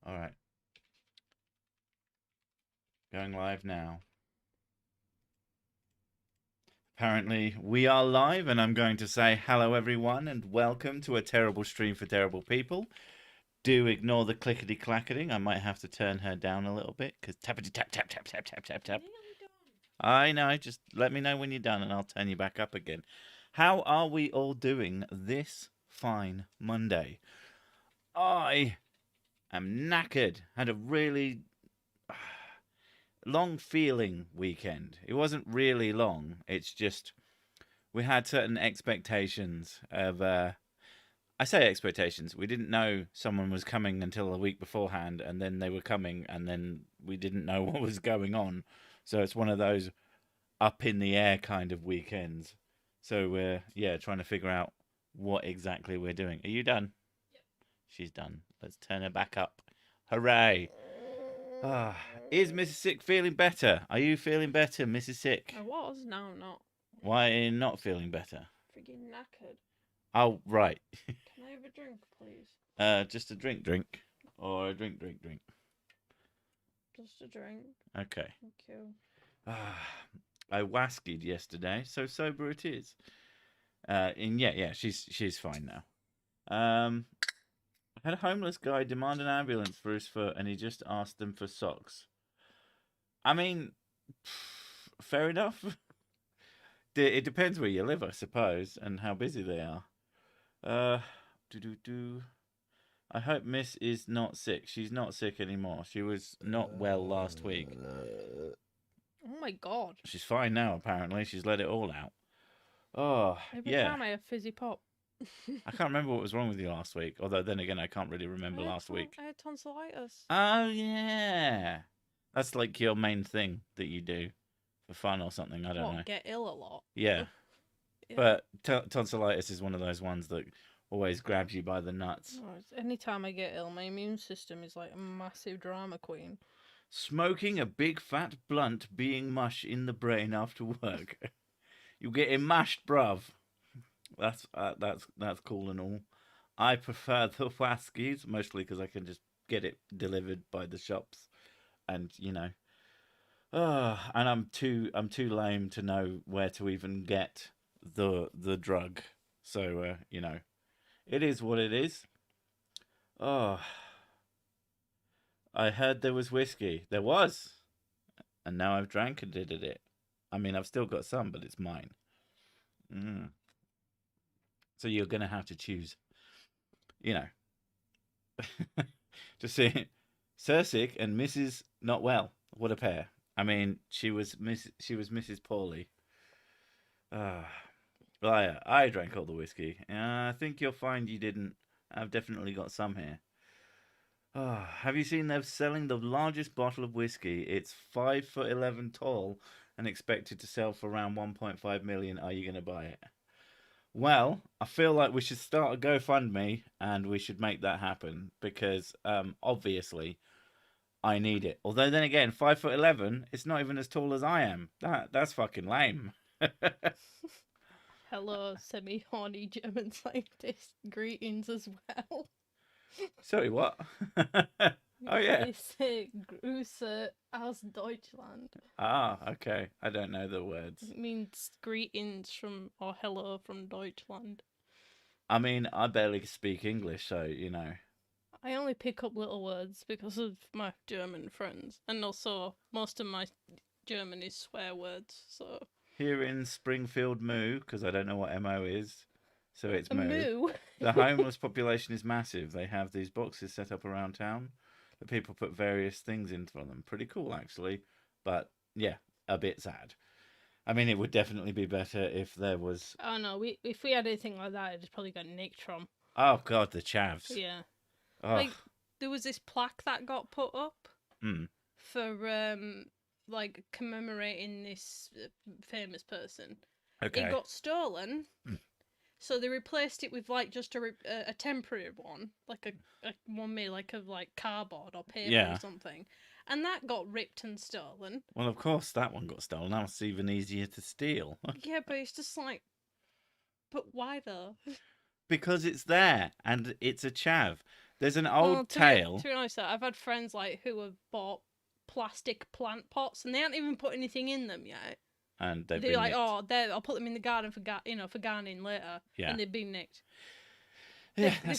All right. Going live now. Apparently, we are live, and I'm going to say hello, everyone, and welcome to a terrible stream for terrible people. Do ignore the clickety clacketing. I might have to turn her down a little bit because tappity tap tap tap tap tap tap tap. I know. Just let me know when you're done, and I'll turn you back up again. How are we all doing this fine Monday? I am knackered. Had a really long feeling weekend. It wasn't really long. It's just we had certain expectations of I say expectations. We didn't know someone was coming until a week beforehand, and then they were coming, and then we didn't know what was going on. So it's one of those up in the air kind of weekends. So we're trying to figure out what exactly we're doing. Are you done? Yep. She's done. Let's turn her back up. Hooray! Ah, is Mrs. Sick feeling better? Are you feeling better, Mrs. Sick? I was, now I'm not. Why are you not feeling better? Freaking knackered. Oh, right. Can I have a drink, please? Just a drink. Or a drink. Just a drink. Okay. Thank you. I waskied yesterday, so sober it is. She's fine now. I had a homeless guy demand an ambulance for his foot, and he just asked them for socks. I mean, fair enough. It depends where you live, I suppose, and how busy they are. I hope Miss is not sick. She's not sick anymore. She was not well last week. Oh my god. She's fine now, apparently. She's let it all out. Oh, Every yeah. time I have fizzy pop. I can't remember what was wrong with you last week. Although, then again, I can't really remember last week. I had tonsillitis. Oh, yeah. That's like your main thing that you do for fun or something. I don't know. Get ill a lot. Yeah. But tonsillitis is one of those ones that always grabs you by the nuts. Anytime I get ill, my immune system is like a massive drama queen. Smoking a big fat blunt being mush in the brain after work. You getting mashed, bruv. That's cool and all. I prefer the Waskies, mostly because I can just get it delivered by the shops, and and I'm too lame to know where to even get the drug. So it is what it is. Oh, I heard there was whiskey. There was, and now I've drank and did it. I mean, I've still got some, but it's mine. So you're gonna have to choose. To see Sir Sick and Mrs. Not Well. What a pair. I mean, she was Mrs. Pauly. I drank all the whiskey. I think you'll find you didn't. I've definitely got some here. Have you seen they're selling the largest bottle of whiskey? It's 5'11" tall and expected to sell for around 1.5 million. Are you going to buy it? Well, I feel like we should start a GoFundMe and we should make that happen because obviously I need it. Although then again, 5'11", it's not even as tall as I am. That's fucking lame. Hello, semi-horny German scientist. Greetings as well. Sorry, what? Oh, yeah. I say Grüße aus Deutschland. Ah, okay. I don't know the words. It means greetings from, or hello from Deutschland. I mean, I barely speak English, so, I only pick up little words because of my German friends. And also, most of my German is swear words, so... Here in Springfield, Moo, because I don't know what MO is, so it's a moo. The homeless population is massive. They have these boxes set up around town that people put various things into them. Pretty cool, actually. But, yeah, a bit sad. I mean, it would definitely be better if there was... Oh, no, if we had anything like that, it'd probably got nicked from. Oh, God, the chavs. Yeah. Oh. Like, there was this plaque that got put up for, commemorating this famous person. Okay. It got stolen, so they replaced it with, just a temporary one, like a one made, of cardboard or paper or something. And that got ripped and stolen. Well, of course, that one got stolen. Now it's even easier to steal. Yeah, but it's just but why though? Because it's there, and it's a chav. There's an Well, old tale. to be honest, I've had friends like who have bought plastic plant pots and they haven't even put anything in them yet. And they've They're been like, nicked. oh, I'll put them in the garden for for gardening later, Yeah. and they've been nicked. Yeah, They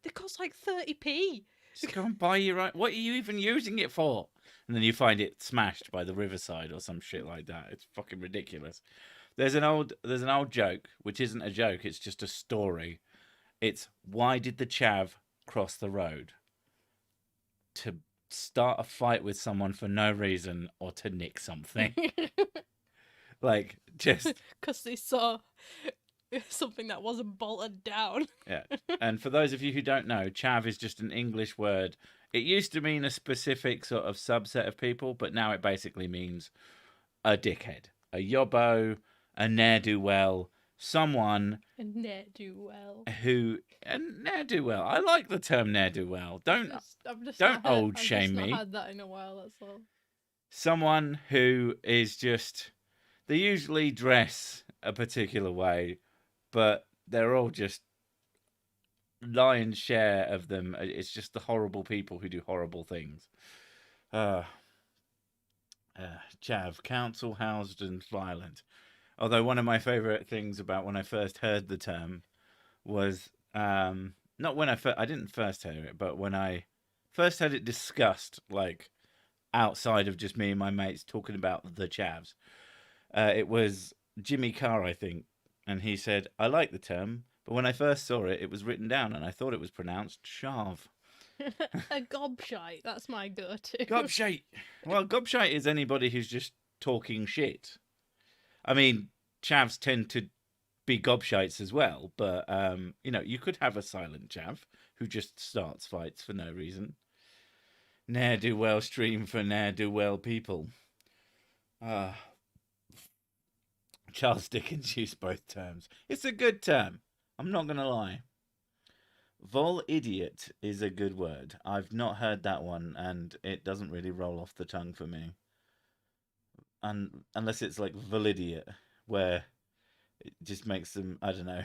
cost like 30p. Just go and buy your own. What are you even using it for? And then you find it smashed by the riverside or some shit like that. It's fucking ridiculous. There's an old joke, which isn't a joke. It's just a story. It's why did the chav cross the road? To start a fight with someone for no reason or to nick something. Like, just because they saw something that wasn't bolted down. Yeah. And for those of you who don't know, chav is just an English word. It used to mean a specific sort of subset of people, but now it basically means a dickhead, a yobbo, a ne'er-do-well, someone A ne'er-do-well. a ne'er-do-well. I like the term ne'er-do-well. Don't old shame me. I've not had that in a while, that's all. Someone who is just, they usually dress a particular way, but they're all just, lion's share of them, it's just the horrible people who do horrible things. Chav, council housed and violent. Although one of my favourite things about when I first heard the term was, not when I didn't first hear it, but when I first heard it discussed, like, outside of just me and my mates talking about the chavs. It was Jimmy Carr, I think, and he said, I like the term, but when I first saw it, it was written down and I thought it was pronounced shav. A gobshite, that's my go-to. Gobshite! Well, gobshite is anybody who's just talking shit. I mean, chavs tend to be gobshites as well, but, you could have a silent chav who just starts fights for no reason. Ne'er-do-well stream for ne'er-do-well people. Charles Dickens used both terms. It's a good term. I'm not going to lie. Vol idiot is a good word. I've not heard that one, and it doesn't really roll off the tongue for me. Unless it's like validiot, where it just makes them, I don't know.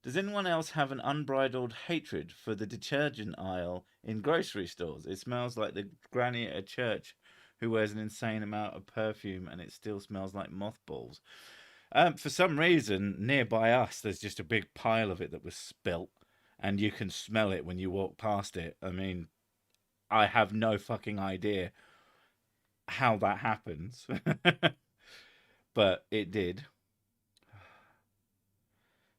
Does anyone else have an unbridled hatred for the detergent aisle in grocery stores? It smells like the granny at a church who wears an insane amount of perfume and it still smells like mothballs. For some reason, nearby us, there's just a big pile of it that was spilt, and you can smell it when you walk past it. I mean, I have no fucking idea how that happens, but it did.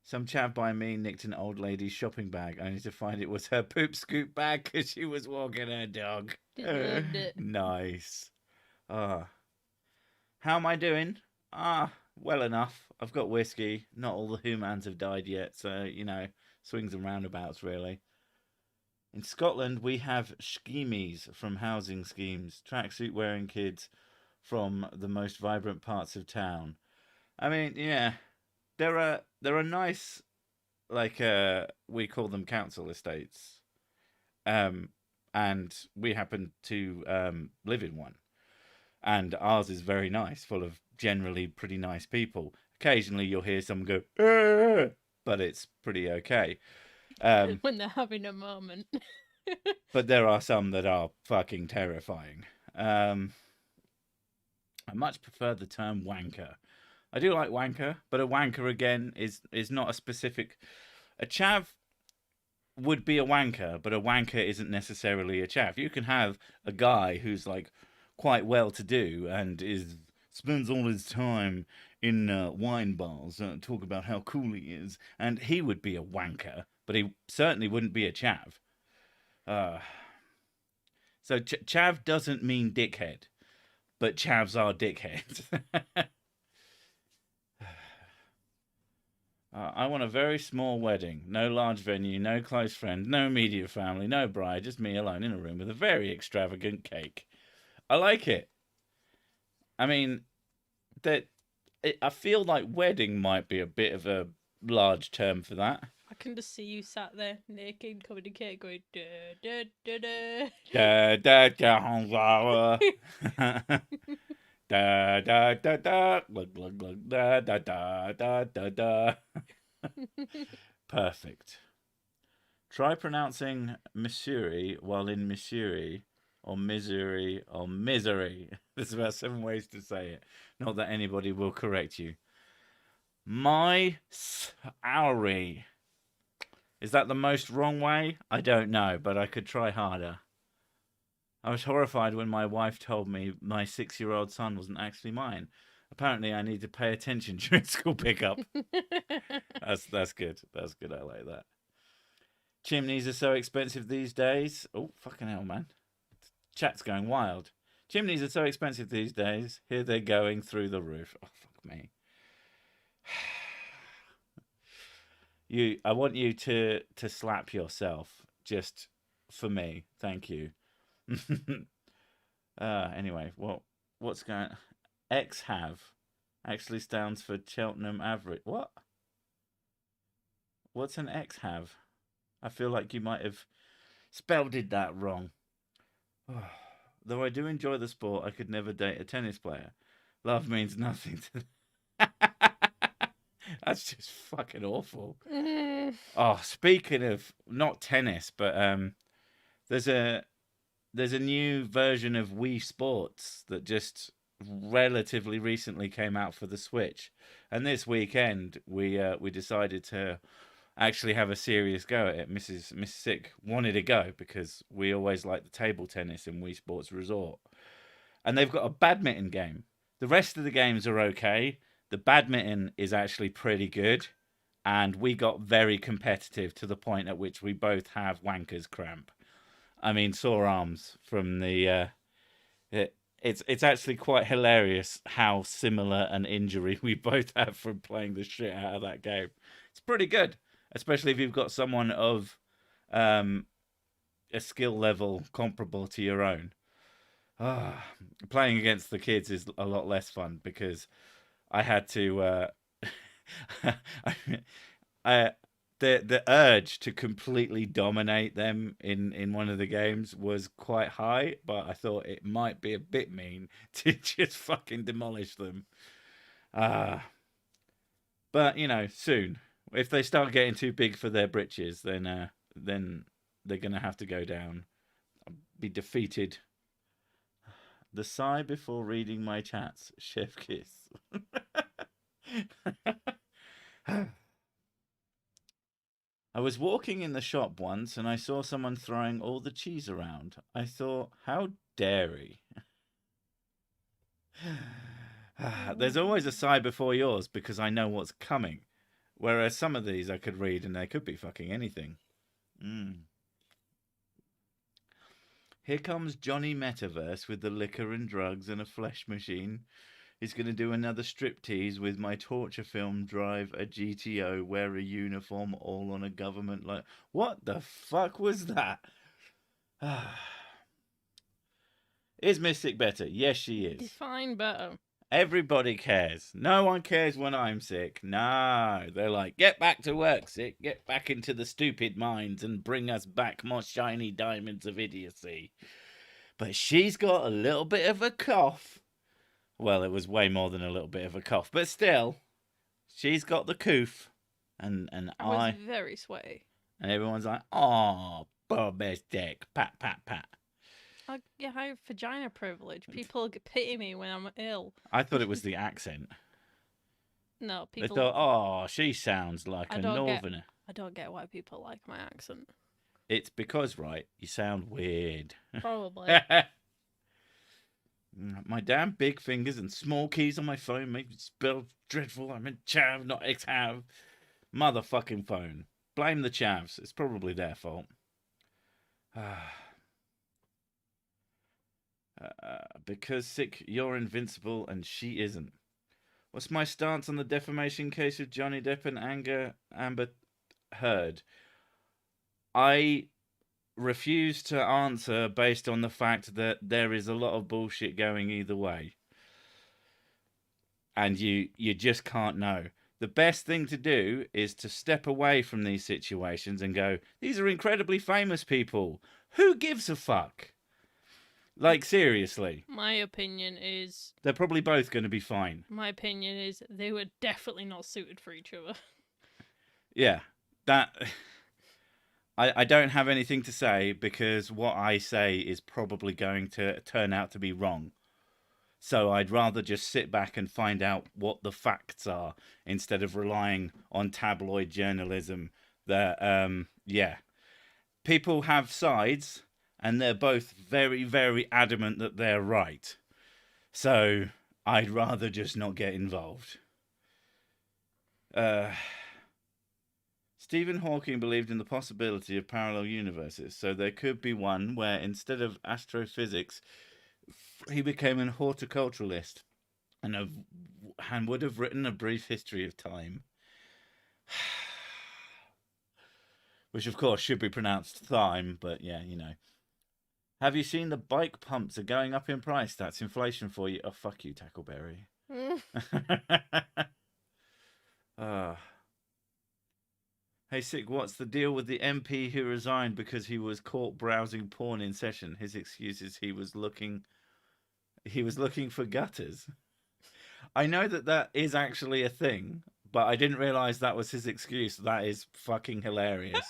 Some chav by me nicked an old lady's shopping bag only to find it was her poop scoop bag because she was walking her dog. Loved it. Nice. How am I doing? Well enough. I've got whiskey. Not all the humans have died yet, so, swings and roundabouts, really. In Scotland, we have schemies from housing schemes, tracksuit-wearing kids from the most vibrant parts of town. I mean, yeah, there are nice, like, we call them council estates, and we happen to live in one. And ours is very nice, full of generally pretty nice people. Occasionally you'll hear someone go, "Arr!" But it's pretty okay. When they're having a moment. But there are some that are fucking terrifying. I much prefer the term wanker. I do like wanker, but a wanker, again, is not a specific... A chav would be a wanker, but a wanker isn't necessarily a chav. You can have a guy who's, like, quite well-to-do and spends all his time in wine bars, talk about how cool he is, and he would be a wanker, but he certainly wouldn't be a chav. So chav doesn't mean dickhead, but chavs are dickheads. I want a very small wedding, no large venue, no close friend, no immediate family, no bride, just me alone in a room with a very extravagant cake. I like it. I mean, I feel like wedding might be a bit of a large term for that. I can just see you sat there naked, covered in cake, going da da da Da da. da da da da da da glug glug glug da da da da da da. Perfect. Try pronouncing Missouri while in Missouri, or Missouri, or misery. There's about 7 ways to say it. Not that anybody will correct you. My salary. Is that the most wrong way? I don't know, but I could try harder. I was horrified when my wife told me my 6-year-old son wasn't actually mine. Apparently, I need to pay attention during school pickup. That's good. That's good. I like that. Chimneys are so expensive these days. Oh, fucking hell, man. Chat's going wild. Chimneys are so expensive these days. Here they're going through the roof. Oh, fuck me. I want you to slap yourself just for me. Thank you. Anyway, what's going? XHAV actually stands for Cheltenham Average. What? What's an XHAV? I feel like you might have spelled that wrong. Though I do enjoy the sport, I could never date a tennis player. Love means nothing to. That's just fucking awful. Oh, speaking of not tennis, but there's a new version of Wii Sports that just relatively recently came out for the Switch, and this weekend we decided to actually have a serious go at it. Miss Sick wanted to go because we always like the table tennis in Wii Sports Resort, and they've got a badminton game. The rest of the games are okay. The badminton is actually pretty good, and we got very competitive to the point at which we both have wanker's cramp. I mean, sore arms from the. It's actually quite hilarious how similar an injury we both have from playing the shit out of that game. It's pretty good, especially if you've got someone of a skill level comparable to your own. Playing against the kids is a lot less fun because I had to. The urge to completely dominate them in one of the games was quite high, but I thought it might be a bit mean to just fucking demolish them. But soon, if they start getting too big for their britches, then they're gonna have to go down, be defeated. The sigh before reading my chats, chef kiss. I was walking in the shop once and I saw someone throwing all the cheese around. I thought, how dare he? There's always a sigh before yours because I know what's coming. Whereas some of these I could read and they could be fucking anything. Here comes Johnny Metaverse with the liquor and drugs and a flesh machine. He's going to do another striptease with my torture film, drive a GTO, wear a uniform, all on a government like. What the fuck was that? Is Mystic better? Yes, she is. Define better. Everybody cares. No one cares when I'm sick. No. They're like, get back to work, sick. Get back into the stupid mines and bring us back more shiny diamonds of idiocy. But she's got a little bit of a cough. Well, it was way more than a little bit of a cough, but still, she's got the coof, and I was very sweaty. And everyone's like, "Oh, Bob's dick, pat, pat, pat." I have vagina privilege. People pity me when I'm ill. I thought it was the accent. No, people. They thought, "Oh, she sounds like a northerner." I don't get why people like my accent. It's because, right, you sound weird. Probably. My damn big fingers and small keys on my phone make me spell dreadful. I'm in chav, not xhav. Motherfucking phone. Blame the chavs. It's probably their fault. Because sick, you're invincible and she isn't. What's my stance on the defamation case of Johnny Depp and Amber Heard? I refuse to answer based on the fact that there is a lot of bullshit going either way. And you just can't know. The best thing to do is to step away from these situations and go, these are incredibly famous people. Who gives a fuck? Like, seriously. My opinion is... they're probably both going to be fine. My opinion is they were definitely not suited for each other. Yeah. That... I don't have anything to say because what I say is probably going to turn out to be wrong. So I'd rather just sit back and find out what the facts are instead of relying on tabloid journalism that, yeah. People have sides and they're both very, very adamant that they're right. So I'd rather just not get involved. Stephen Hawking believed in the possibility of parallel universes, so there could be one where instead of astrophysics, he became an horticulturalist and would have written a brief history of time. Which, of course, should be pronounced thyme, but yeah, you know. Have you seen the bike pumps are going up in price? That's inflation for you. Oh, fuck you, Tackleberry. Hey, Sick, what's the deal with the MP who resigned because he was caught browsing porn in session? His excuse is he was looking for gutters. I know that is actually a thing, but I didn't realise that was his excuse. That is fucking hilarious.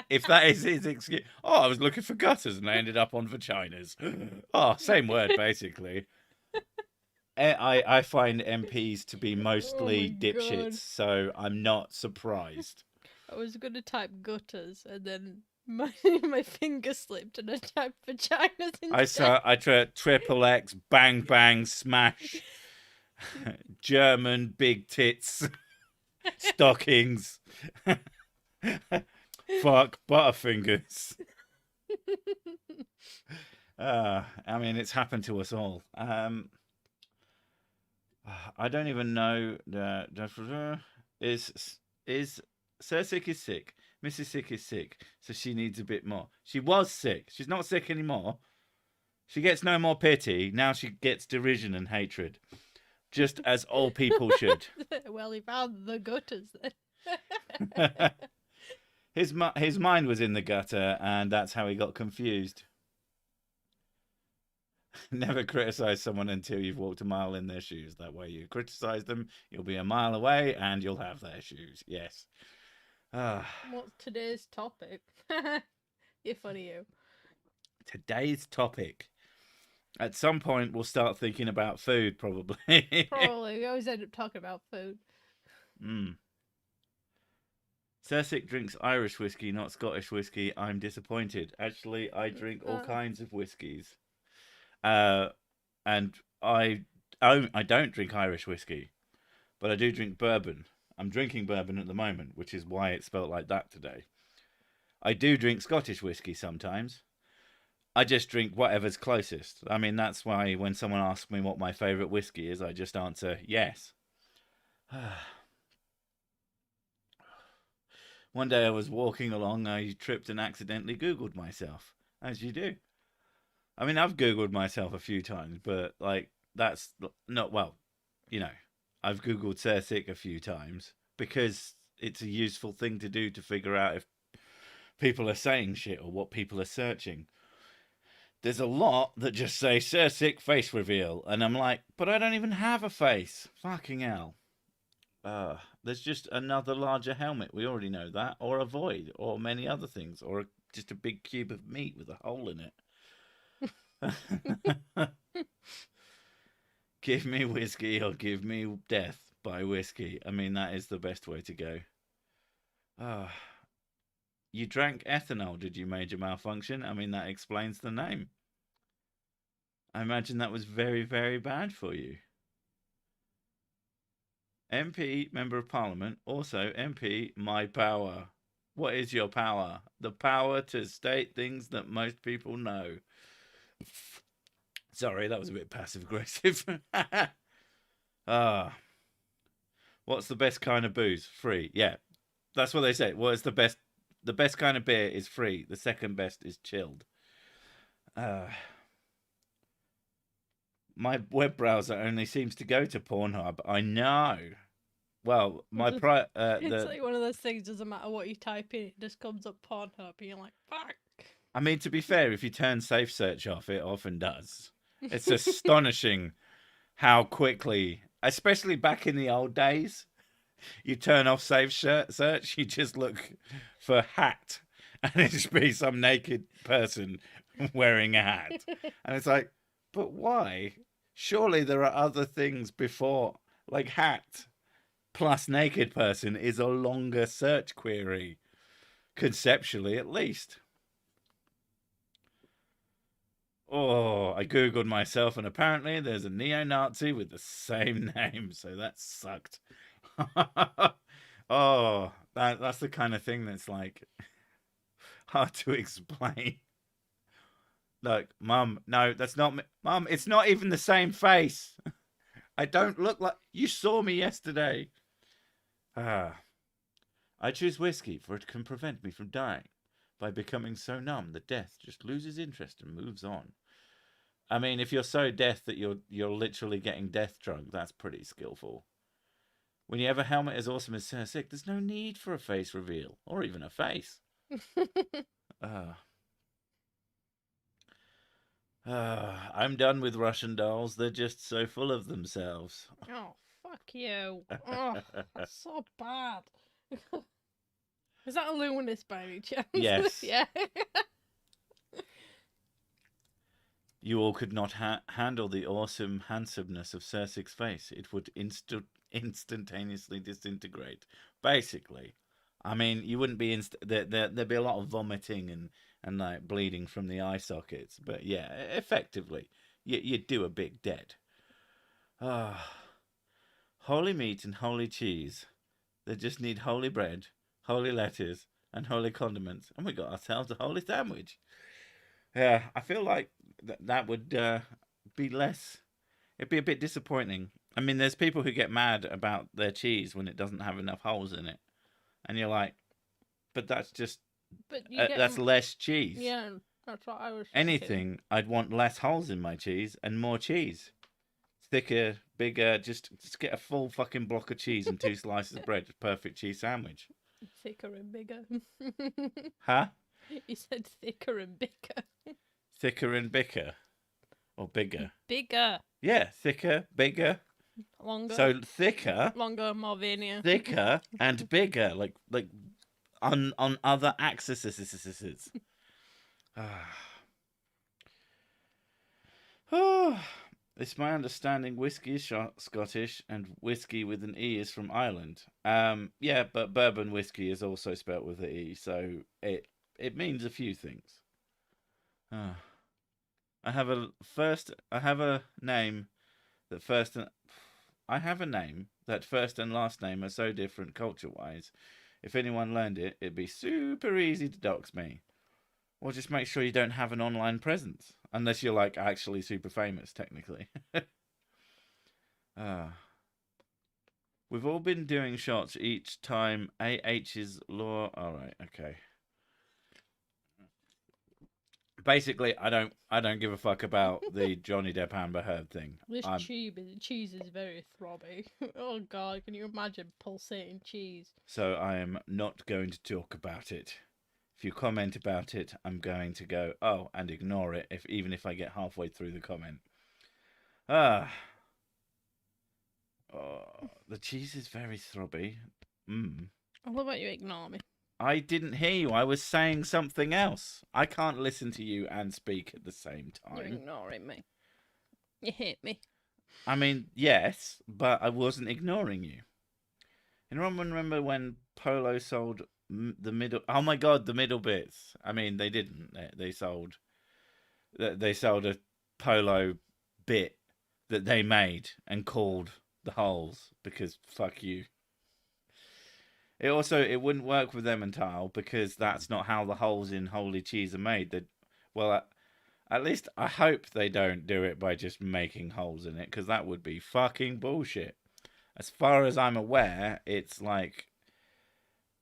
If that is his excuse. Oh, I was looking for gutters and I ended up on vaginas. Oh, same word, basically. I find MPs to be mostly dipshits, so I'm not surprised. I was going to type gutters and then my finger slipped and I typed vaginas instead. I tried triple X, bang bang, smash, German big tits, stockings, fuck butterfingers. I mean, it's happened to us all. I don't even know. Is Sir Sick is sick. Mrs. Sick is sick, so she needs a bit more. She was sick. She's not sick anymore. She gets no more pity. Now she gets derision and hatred. Just as all people should. Well, he found the gutters then. His mind was in the gutter, and that's how he got confused. Never criticize someone until you've walked a mile in their shoes. That way you criticize them, you'll be a mile away, and you'll have their shoes. Yes. What's today's topic? You're funny, you. Today's topic. At some point, we'll start thinking about food, probably. Probably. We always end up talking about food. Sick drinks Irish whiskey, not Scottish whiskey. I'm disappointed. Actually, I drink all kinds of whiskies. And I don't drink Irish whiskey, but I do drink bourbon. I'm drinking bourbon at the moment, which is why it's spelt like that today. I do drink Scottish whiskey sometimes. I just drink whatever's closest. I mean, that's why when someone asks me what my favourite whiskey is, I just answer yes. One day I was walking along, I tripped and accidentally Googled myself, as you do. I mean, I've Googled myself a few times, but, like, that's not, well, you know, I've Googled Sir Sick a few times because it's a useful thing to do to figure out if people are saying shit or what people are searching. There's a lot that just say Sir Sick face reveal, and I'm like, but I don't even have a face. Fucking hell. There's just another larger helmet. We already know that. Or a void, or many other things, or just a big cube of meat with a hole in it. Give me whiskey or give me death by whiskey. I mean, that is the best way to go. You drank ethanol, did you, major malfunction? I mean, that explains the name. I imagine that was very, very bad for you. MP, Member of Parliament, also MP, my power. What is your power? The power to state things that most people know. Sorry, that was a bit passive-aggressive. What's the best kind of booze? Free. Yeah, that's what they say. Well, it's the best. The best kind of beer is free. The second best is chilled. My web browser only seems to go to Pornhub. I know. Well, my it's like one of those things. Doesn't matter what you type in, it just comes up Pornhub, and you're like, fuck. I mean, to be fair, if you turn safe search off, it often does. It's astonishing how quickly, especially back in the old days, You turn off safe search. You just look for hat, and it just be some naked person wearing a hat, and it's like, but why? Surely there are other things before, like hat plus naked person is a longer search query, conceptually at least. Oh, I googled myself, and apparently there's a neo-Nazi with the same name, so that sucked. Oh, that's the kind of thing that's like hard to explain. Look, Mum, no, that's not me. Mum, it's not even the same face. I don't look like you saw me yesterday. Ah, I choose whiskey, for it can prevent me from dying by becoming so numb that death just loses interest and moves on. I mean, if you're so deaf that you're literally getting death drunk, that's pretty skillful. When you have a helmet as awesome as Sir Sick, there's no need for a face reveal or even a face. I'm done with Russian dolls. They're just so full of themselves. Oh, fuck you. Oh, that's so bad. Is that a Luminous by any chance? Yes. Yeah. You all could not handle the awesome handsomeness of Cersei's face. It would instantaneously disintegrate. Basically, I mean, you wouldn't be there'd be a lot of vomiting and like bleeding from the eye sockets. But yeah, effectively, you'd do a big dead. Holy meat and holy cheese. They just need holy bread, holy lettuce, and holy condiments, and we got ourselves a holy sandwich. Yeah, I feel like that would be less. It'd be a bit disappointing. I mean, there's people who get mad about their cheese when it doesn't have enough holes in it, and you're like, but that's just that's less cheese. Yeah, that's what I was thinking. Anything, I'd want less holes in my cheese and more cheese, thicker, bigger. Just get a full fucking block of cheese and 2 slices of bread. Perfect cheese sandwich. Thicker and bigger. Huh? You said thicker and bigger. Thicker and bicker. Or bigger. Bigger. Yeah, thicker, bigger. Longer. So thicker. Longer, more veneer. Thicker and bigger. Like on other axes. It's my understanding whiskey is Scottish and whiskey with an E is from Ireland. Yeah, but bourbon whiskey is also spelt with an E, so it means a few things. I have a name that first and last name are so different culture-wise. If anyone learned it, it'd be super easy to dox me. Or just make sure you don't have an online presence, unless you're like actually super famous, technically. We've all been doing shots each time AH's law. All right, okay. Basically, I don't give a fuck about the Johnny Depp Amber Heard thing. This cheese is very throbby. Oh god, can you imagine pulsating cheese? So I am not going to talk about it. If you comment about it, I'm going to go, oh, and ignore it, even if I get halfway through the comment. Oh, the cheese is very throbby. I love how you ignore me. I didn't hear you. I was saying something else. I can't listen to you and speak at the same time. You're ignoring me. You hate me. I mean, yes, but I wasn't ignoring you. Anyone remember when Polo sold the middle? Oh my god, the middle bits. I mean, they didn't. They sold a Polo bit that they made and called the holes because fuck you. It wouldn't work with Emmentaler because that's not how the holes in holy cheese are made. At least I hope they don't do it by just making holes in it, because that would be fucking bullshit. As far as I'm aware, it's like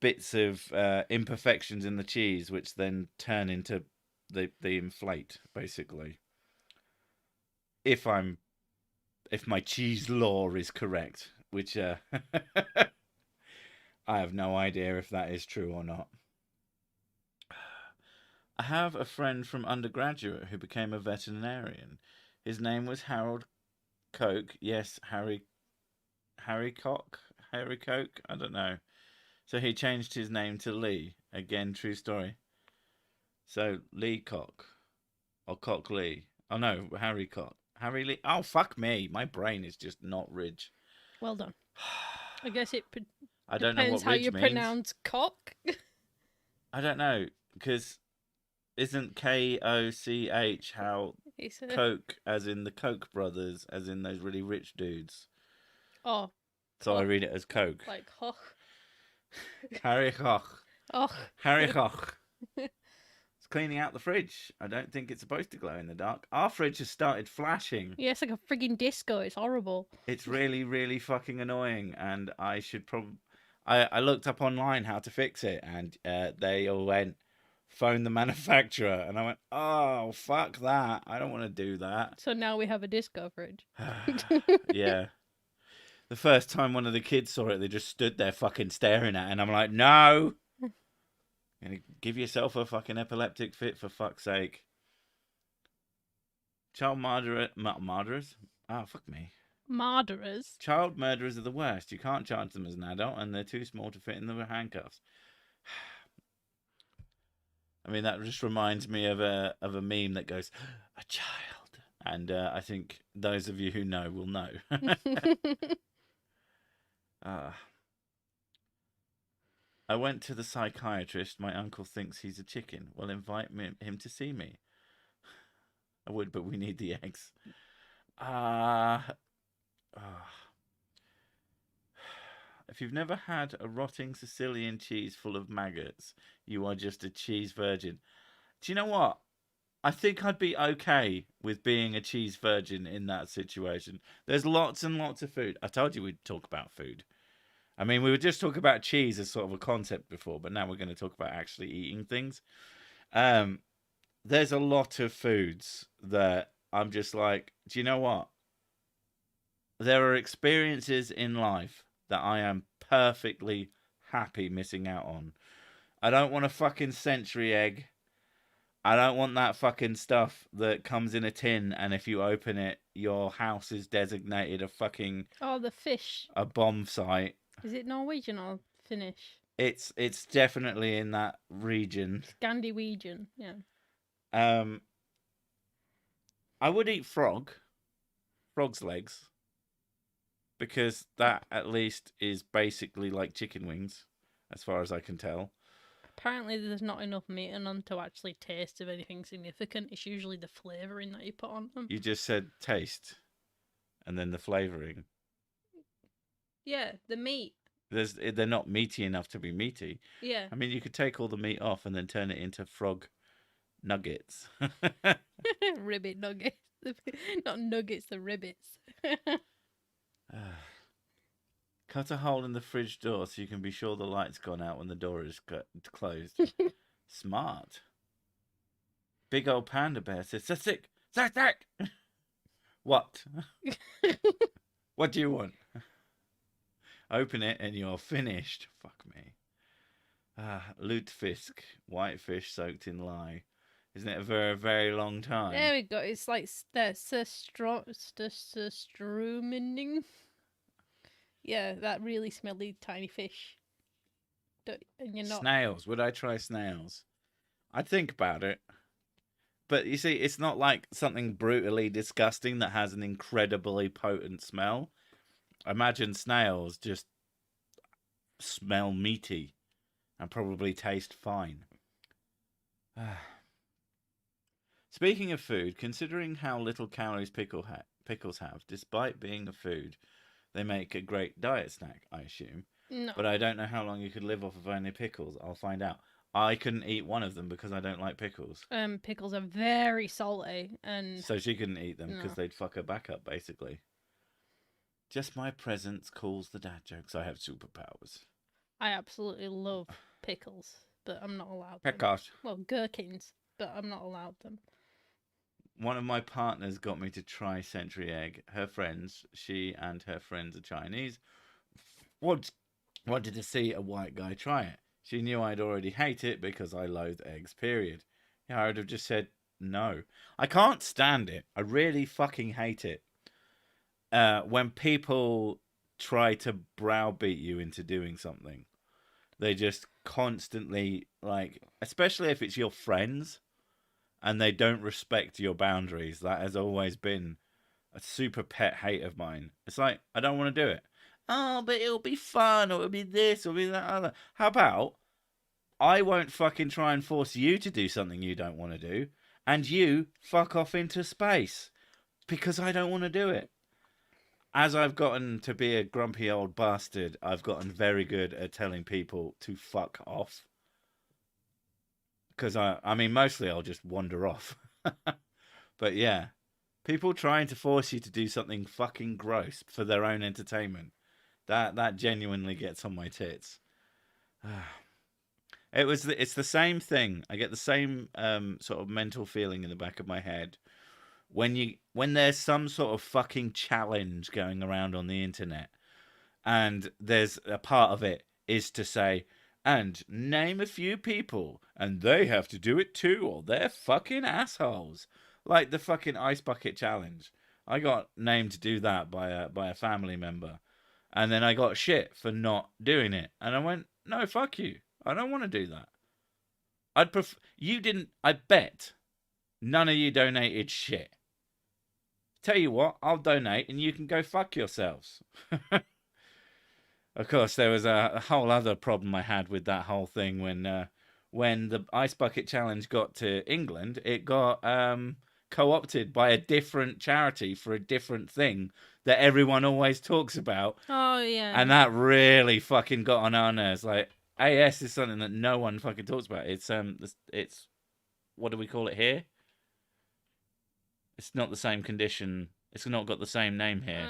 bits of imperfections in the cheese which then turn into they inflate, basically. If my cheese lore is correct, which I have no idea if that is true or not. I have a friend from undergraduate who became a veterinarian. His name was Harold Koch. Yes, Harry Koch. Harry Coke? I don't know. So he changed his name to Lee. Again, true story. So Lee Cock. Or Cock Lee. Oh no, Harry Cock. Harry Lee. Oh, fuck me. My brain is just not ridge. Well done. I guess it I don't know depends what how ridge you means. pronounce cock. I don't know. Because isn't Koch how Coke, as in the Koch brothers, as in those really rich dudes? Oh. So I read it as Coke. Like Hoch. Harry Koch. Oh. Harry Koch. It's cleaning out the fridge. I don't think it's supposed to glow in the dark. Our fridge has started flashing. Yeah, it's like a frigging disco. It's horrible. It's really, really fucking annoying, and I should probably. I looked up online how to fix it, and they all went, phone the manufacturer, and I went, oh, fuck that. I don't want to do that. So now we have a disco fridge. Yeah. The first time one of the kids saw it, they just stood there fucking staring at it, and I'm like, no! Give yourself a fucking epileptic fit, for fuck's sake. Child murderers? Oh, fuck me. Murderers? Child murderers are the worst. You can't charge them as an adult, and they're too small to fit in the handcuffs. I mean, that just reminds me of a meme that goes, a child. And I think those of you who know will know. I went to the psychiatrist. My uncle thinks he's a chicken. Well, invite him to see me. I would, but we need the eggs. If you've never had a rotting Sicilian cheese full of maggots, you are just a cheese virgin. Do you know what? I think I'd be okay with being a cheese virgin in that situation. There's lots and lots of food. I told you we'd talk about food. I mean, we were just talking about cheese as sort of a concept before, but now we're going to talk about actually eating things. There's a lot of foods that I'm just like, do you know what? There are experiences in life that I am perfectly happy missing out on. I don't want a fucking century egg. I don't want that fucking stuff that comes in a tin, and if you open it, your house is designated a fucking... Oh, the fish. A bomb site. Is it Norwegian or Finnish? It's definitely in that region. Scandinavian, yeah. I would eat frog's legs, because that at least is basically like chicken wings, as far as I can tell. Apparently there's not enough meat in them to actually taste of anything significant. It's usually the flavouring that you put on them. You just said taste, and then the flavouring. Yeah, the meat. They're not meaty enough to be meaty. Yeah. I mean, you could take all the meat off and then turn it into frog nuggets. Ribbit nuggets. Not nuggets, the ribbits. Cut a hole in the fridge door so you can be sure the light's gone out when the door is closed. Smart. Big old panda bear says, sick. What? What do you want? Open it and you're finished. Fuck me. Lutefisk. Whitefish soaked in lye. Isn't it a very, very long time? There we go. It's like strumining. Yeah, that really smelly tiny fish. And you're not... Snails. Would I try snails? I'd think about it. But you see, it's not like something brutally disgusting that has an incredibly potent smell. I imagine snails just smell meaty and probably taste fine. Speaking of food, considering how little calories pickles have, despite being a food, they make a great diet snack, I assume. No. But I don't know how long you could live off of only pickles. I'll find out. I couldn't eat one of them because I don't like pickles. Pickles are very salty, and... So she couldn't eat them because they'd fuck her back up, basically. Just my presence calls the dad jokes. I have superpowers. I absolutely love pickles, but I'm not allowed them. Pickles. Well, gherkins, but I'm not allowed them. One of my partners got me to try century egg. Her friends, she and her friends are Chinese, wanted to see a white guy try it. She knew I'd already hate it because I loathe eggs, period. Yeah, I would have just said no. I can't stand it. I really fucking hate it. When people try to browbeat you into doing something. They just constantly, like, especially if it's your friends and they don't respect your boundaries. That has always been a super pet hate of mine. It's like, I don't want to do it. Oh, but it'll be fun, or it'll be this, or it'll be that other. How about I won't fucking try and force you to do something you don't want to do, and you fuck off into space because I don't want to do it. As I've gotten to be a grumpy old bastard, I've gotten very good at telling people to fuck off. Because I mean, mostly I'll just wander off. But yeah, people trying to force you to do something fucking gross for their own entertainment, that genuinely gets on my tits. It's the same thing. I get the same sort of mental feeling in the back of my head when there's some sort of fucking challenge going around on the internet, and there's a part of it is to say, and name a few people, and they have to do it too, or they're fucking assholes. Like the fucking ice bucket challenge. I got named to do that by a family member, and then I got shit for not doing it, and I went, no, fuck you. I don't want to do that. I'd prefer you didn't. I bet none of you donated shit. Tell you what, I'll donate and you can go fuck yourselves. Of course, there was a whole other problem I had with that whole thing when the Ice Bucket Challenge got to England, it got co-opted by a different charity for a different thing that everyone always talks about. Oh, yeah. And that really fucking got on our nerves. Like, AS is something that no one fucking talks about. It's what do we call it here? It's not the same condition. It's not got the same name here.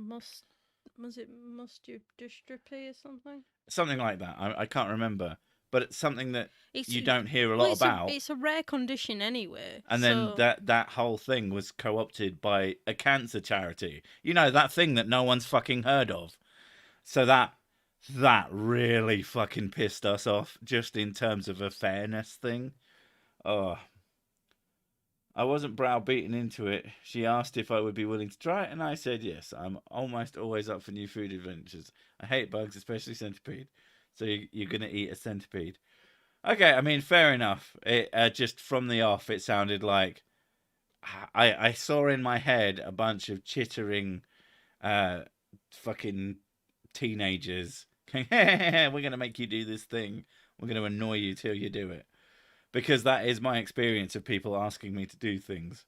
Was it muscular dystrophy or something? Something like that. I can't remember. But it's something that you don't hear a lot about. It's a rare condition anyway. And then that whole thing was co-opted by a cancer charity. You know, that thing that no one's fucking heard of. So that really fucking pissed us off, just in terms of a fairness thing. Oh, I wasn't browbeaten into it. She asked if I would be willing to try it, and I said yes. I'm almost always up for new food adventures. I hate bugs, especially centipede. So you're going to eat a centipede. Okay, I mean, fair enough. It just from the off, it sounded like I saw in my head a bunch of chittering fucking teenagers going, hey, we're going to make you do this thing. We're going to annoy you till you do it. Because that is my experience of people asking me to do things,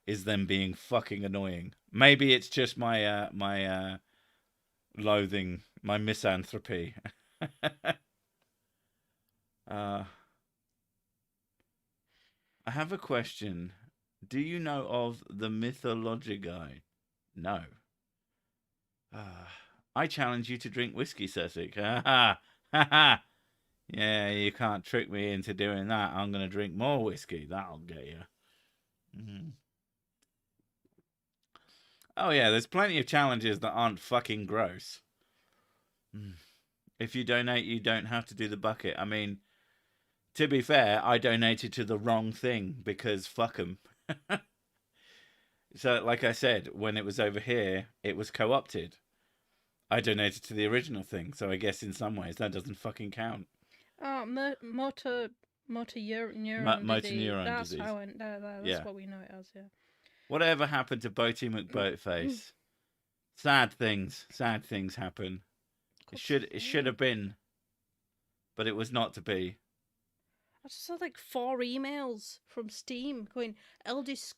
is them being fucking annoying. Maybe it's just my my loathing, my misanthropy. I have a question. Do you know of the mythology guy? No. I challenge you to drink whiskey, Cedric. Ha ha ha. Yeah, you can't trick me into doing that. I'm going to drink more whiskey. That'll get you. Mm-hmm. Oh, yeah, there's plenty of challenges that aren't fucking gross. If you donate, you don't have to do the bucket. I mean, to be fair, I donated to the wrong thing because fuck them. So, like I said, when it was over here, it was co-opted. I donated to the original thing, so I guess in some ways that doesn't fucking count. Oh, motor neuron motor disease. neuron That's disease. That's what we know it as, yeah. Whatever happened to Boaty McBoatface? Sad things happen. It should have been, but it was not to be. I just had like 4 emails from Steam going, Eldest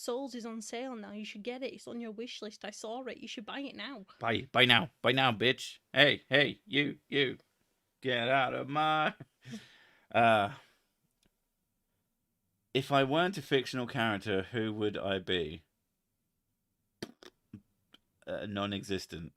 Souls is on sale now. You should get it. It's on your wish list. I saw it. You should buy it now. Buy now, bitch. Hey, you. Get out of my... If I weren't a fictional character, who would I be? Non-existent.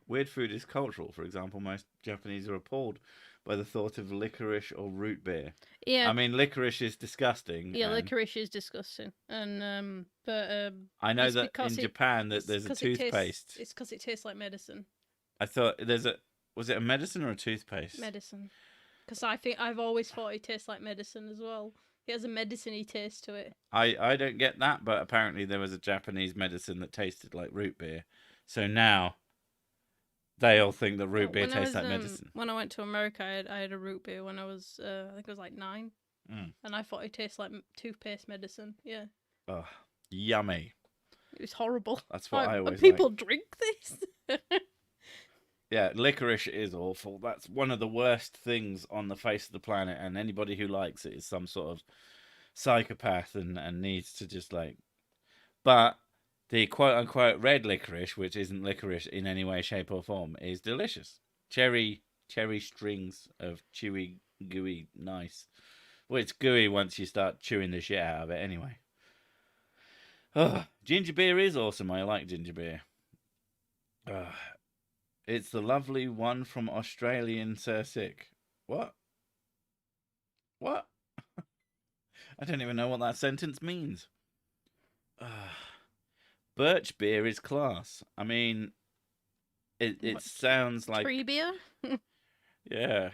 Weird food is cultural. For example, most Japanese are appalled by the thought of licorice or root beer. Yeah. I mean, licorice is disgusting. Yeah, licorice is disgusting. And but I know that in Japan that there's a toothpaste. It's because it tastes like medicine. I thought was it a medicine or a toothpaste? Medicine. Because I've always thought it tastes like medicine as well. It has a medicine-y taste to it. I don't get that, but apparently there was a Japanese medicine that tasted like root beer. So now they all think that root beer tastes like medicine. When I went to America, I had a root beer when I was, I think I was like 9. And I thought it tasted like toothpaste medicine. Yeah. Oh, yummy. It was horrible. That's what I always people drink this? Yeah, licorice is awful. That's one of the worst things on the face of the planet, and anybody who likes it is some sort of psychopath and needs to just like... But the quote-unquote red licorice, which isn't licorice in any way, shape or form, is delicious. Cherry strings of chewy, gooey, nice. Well, it's gooey once you start chewing the shit out of it anyway. Oh, ginger beer is awesome. I like ginger beer. It's the lovely one from Australian Sir Sick. What? What? I don't even know what that sentence means. Birch beer is class. I mean, it sounds like... Tree beer? Yeah.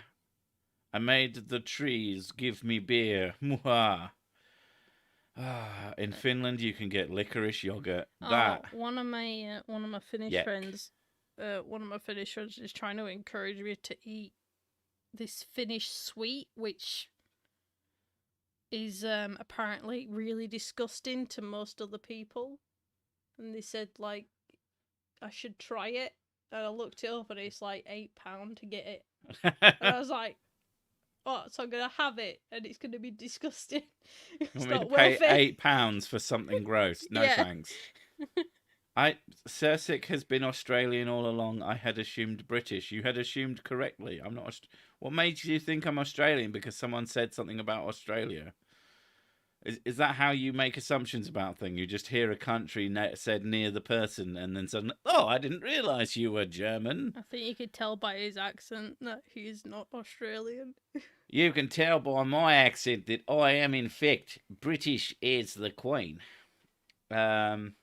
I made the trees give me beer. Mwah. In Finland, you can get licorice yogurt. One of my Finnish friends, is trying to encourage me to eat this Finnish sweet, which is apparently really disgusting to most other people. And they said like I should try it. And I looked it up, and it's like £8 to get it. And I was like, oh, so I'm gonna have it, and it's gonna be disgusting. You want me to pay £8 for something gross? No, yeah. Thanks. Sirsic has been Australian all along. I had assumed British. You had assumed correctly. I'm not. What made you think I'm Australian? Because someone said something about Australia. Is that how you make assumptions about things? You just hear a country said near the person, and then suddenly, oh, I didn't realise you were German. I think you could tell by his accent that he's not Australian. You can tell by my accent that I am, in fact, British as the Queen. There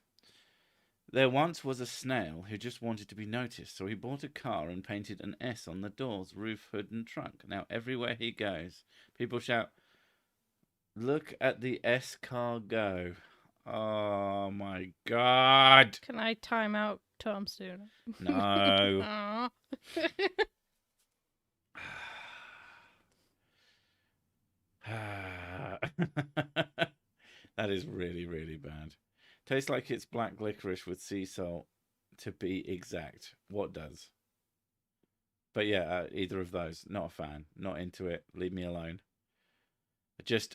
once was a snail who just wanted to be noticed, so he bought a car and painted an S on the doors, roof, hood, and trunk. Now, everywhere he goes, people shout, "Look at the S car go." Oh, my God. Can I time out Tom soon? No. That is really, really bad. Tastes like it's black licorice with sea salt, to be exact. What does? But yeah, either of those. Not a fan. Not into it. Leave me alone.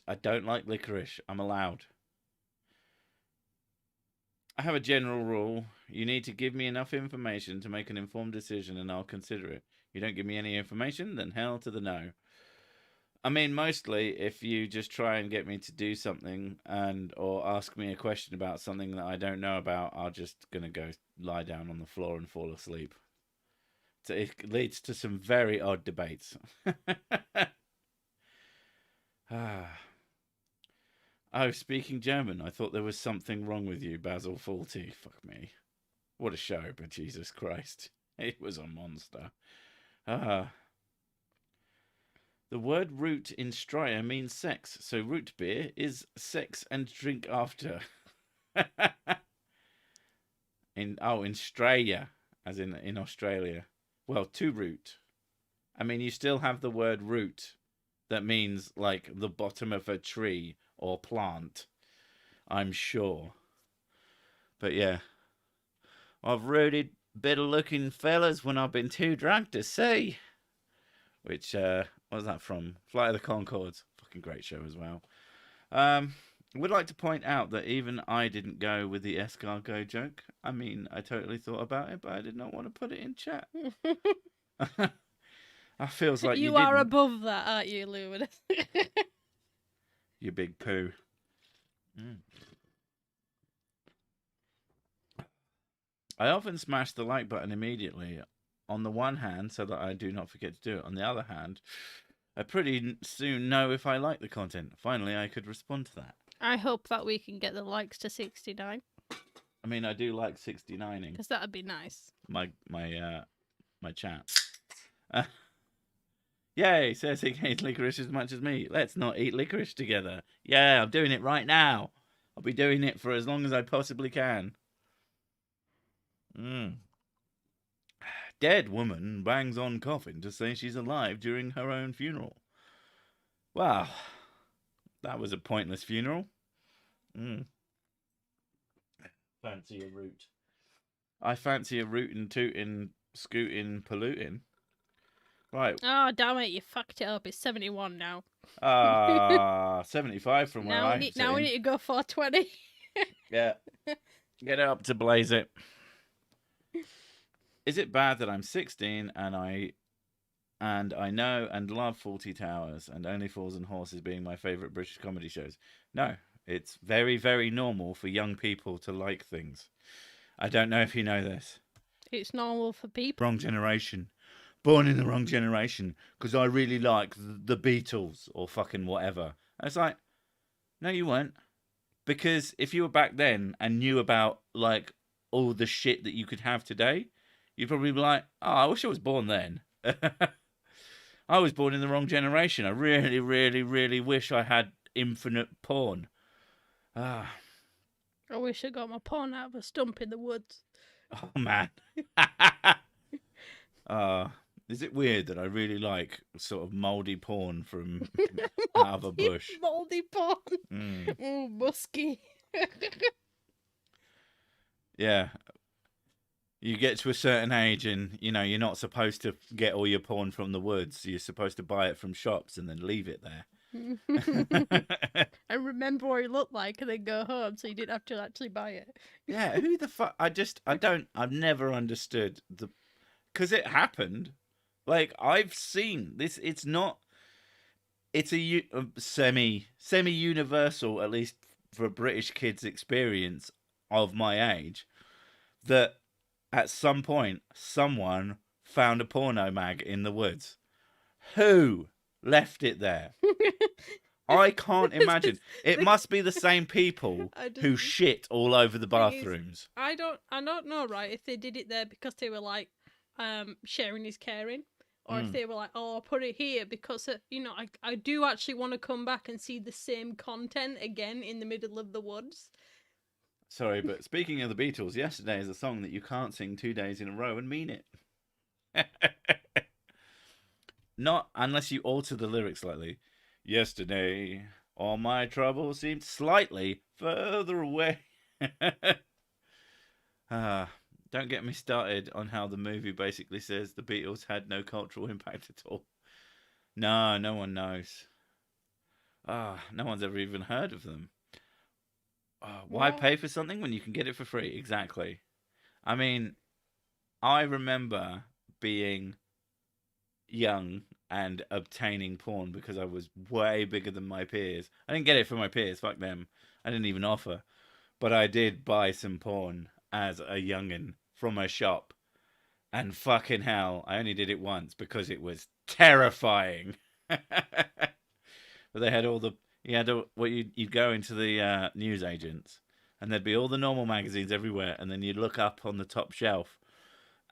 I don't like licorice. I'm allowed. I have a general rule. You need to give me enough information to make an informed decision, and I'll consider it. You don't give me any information, then hell to the no. I mean, mostly if you just try and get me to do something or ask me a question about something that I don't know about, I'm just going to go lie down on the floor and fall asleep. So it leads to some very odd debates. Oh, speaking German, I thought there was something wrong with you, Basil Fawlty. Fuck me. What a show, but Jesus Christ. It was a monster. The word root in Straya means sex, so root beer is sex and drink after. in Straya, as in Australia. Well, to root. I mean, you still have the word root that means like the bottom of a tree or plant, I'm sure. But yeah, I've rooted better looking fellas when I've been too drunk to see. Which, what was that from? Flight of the Conchords. Fucking great show as well. I would like to point out that even I didn't go with the escargot joke. I mean, I totally thought about it, but I did not want to put it in chat. I feels like you are didn't. Above that, aren't you, Luminous? You big poo. I often smash the like button immediately. On the one hand, so that I do not forget to do it. On the other hand, I pretty soon know if I like the content. Finally, I could respond to that. I hope that we can get the likes to 69. I mean, I do like 69ing. Because that would be nice. My chat. Yay, says he hates licorice as much as me. Let's not eat licorice together. Yeah, I'm doing it right now. I'll be doing it for as long as I possibly can. Dead woman bangs on coffin to say she's alive during her own funeral. Wow, that was a pointless funeral. Fancy a root. I fancy a rootin', tootin', scootin', pollutin'. Right. Oh, damn it, you fucked it up. It's 71 now. 75 from where I'm sitting. Now we need to go 420. Yeah. Get up to blaze it. Is it bad that I'm 16 and I know and love Fawlty Towers and Only Fools and Horses being my favourite British comedy shows? No, it's very, very normal for young people to like things. I don't know if you know this. It's normal for people. Wrong generation. Born in the wrong generation because I really like the Beatles or fucking whatever. And it's like, no, you weren't. Because if you were back then and knew about like all the shit that you could have today, you'd probably be like, oh, I wish I was born then. I was born in the wrong generation. I really, really, really wish I had infinite porn. I wish I got my porn out of a stump in the woods. Oh, man. Is it weird that I really like sort of mouldy porn from out of a bush? Mouldy porn. Oh, musky. Yeah. You get to a certain age and, you know, you're not supposed to get all your porn from the woods. You're supposed to buy it from shops and then leave it there. And remember what it looked like and then go home so you didn't have to actually buy it. Yeah, who the fuck? I've never understood because it happened. Like, I've seen this. It's a semi-universal, at least for British kids' experience of my age, that at some point someone found a porno mag in the woods. Who left it there? I can't imagine. It must be the same people who shit all over the bathrooms. I don't know, right, if they did it there because they were like, sharing is caring. Or if they were like, oh, I'll put it here because, you know, I do actually want to come back and see the same content again in the middle of the woods. Sorry, but speaking of the Beatles, Yesterday is a song that you can't sing 2 days in a row and mean it. Not unless you alter the lyrics slightly. Yesterday, all my troubles seemed slightly further away. Don't get me started on how the movie basically says the Beatles had no cultural impact at all. No one knows. No one's ever even heard of them. Why pay for something when you can get it for free? Exactly. I mean, I remember being young and obtaining porn because I was way bigger than my peers. I didn't get it from my peers, fuck them. I didn't even offer. But I did buy some porn as a youngin' from a shop. And fucking hell, I only did it once because it was terrifying. But they had you'd go into the newsagents and there'd be all the normal magazines everywhere, and then you'd look up on the top shelf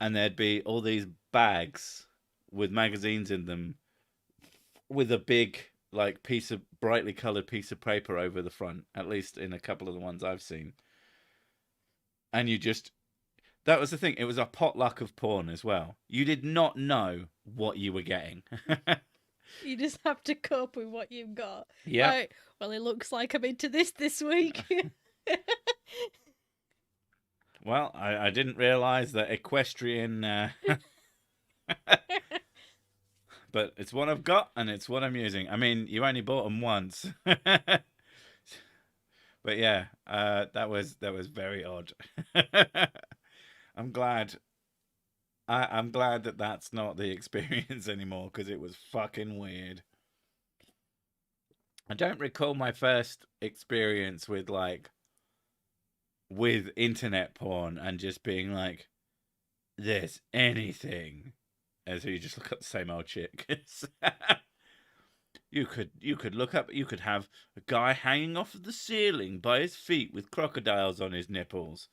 and there'd be all these bags with magazines in them with a big like brightly coloured piece of paper over the front, at least in a couple of the ones I've seen. And that was the thing, it was a potluck of porn as well. You did not know what you were getting. You just have to cope with what you've got. Yeah. Right, well, it looks like I'm into this week. Well, I didn't realise that equestrian... But it's what I've got, and it's what I'm using. I mean, you only bought them once. But yeah, that was very odd. I'm glad that that's not the experience anymore, because it was fucking weird. I don't recall my first experience with internet porn and just being like, there's anything. And so you just look up the same old chick. You could look up, you could have a guy hanging off of the ceiling by his feet with crocodiles on his nipples.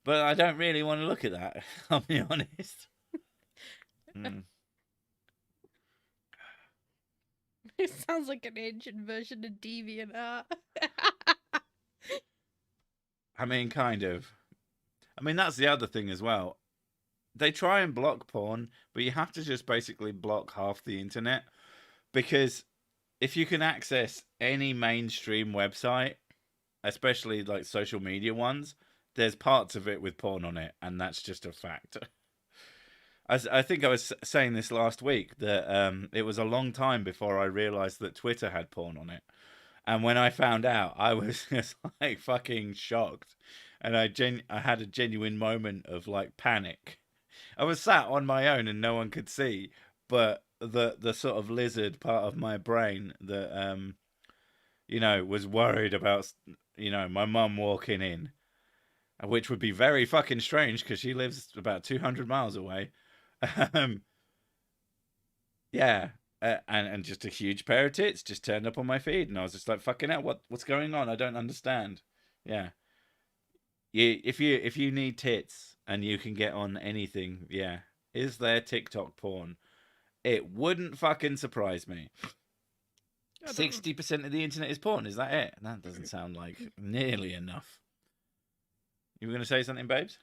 But I don't really want to look at that, I'll be honest. It sounds like an ancient version of DeviantArt. I mean, kind of. I mean, that's the other thing as well. They try and block porn, but you have to just basically block half the internet, because if you can access any mainstream website, especially like social media ones, there's parts of it with porn on it, and that's just a fact. I think I was saying this last week that it was a long time before I realized that Twitter had porn on it. And when I found out, I was just like fucking shocked. And I had a genuine moment of like panic. I was sat on my own and no one could see, but the sort of lizard part of my brain that was worried about my mum walking in, which would be very fucking strange because she lives about 200 miles away. Yeah, and just a huge pair of tits just turned up on my feed, and I was just like, "Fucking hell, what's going on? I don't understand." Yeah, if you need tits and you can get on anything, yeah, is there TikTok porn? It wouldn't fucking surprise me. 60% of the internet is porn. Is that it? That doesn't sound like nearly enough. You were going to say something, babes?